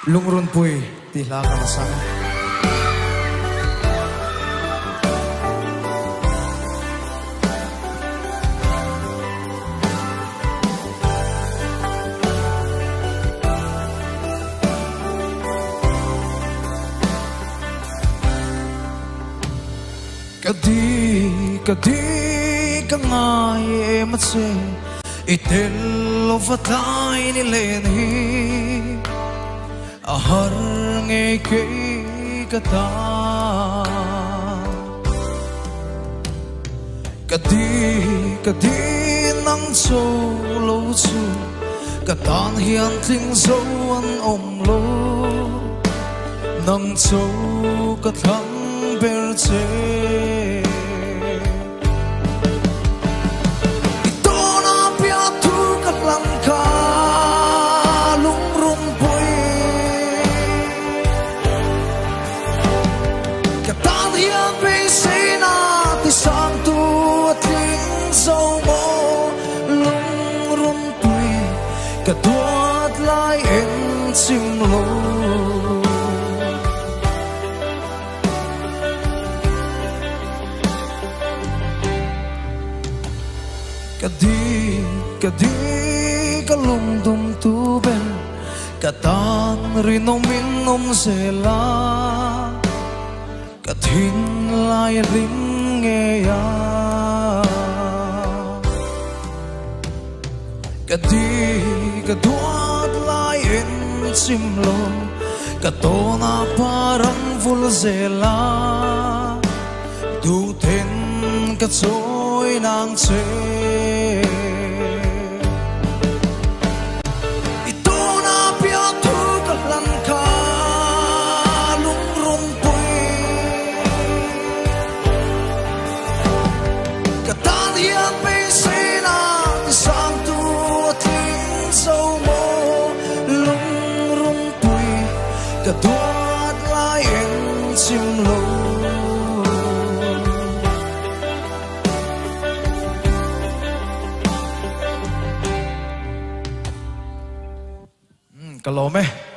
Lungrun pui tila kamasang Kadi kangaye matse itel ofatlay ni Lenny ahar ngay kay kata Kadi nang solo su katan hian ting so an omlo nang so katang berche Kaduat lai en simlo Kadi kalungdum tu ben Katan rinom sela Kathin lai lingeya Kaduat lai en simlo Katona parang vulzela Duten katsoy nang tse Ito na piatu kalan ka lungrong pui Katanian may sena isang Kaduat lai en simlo Kalome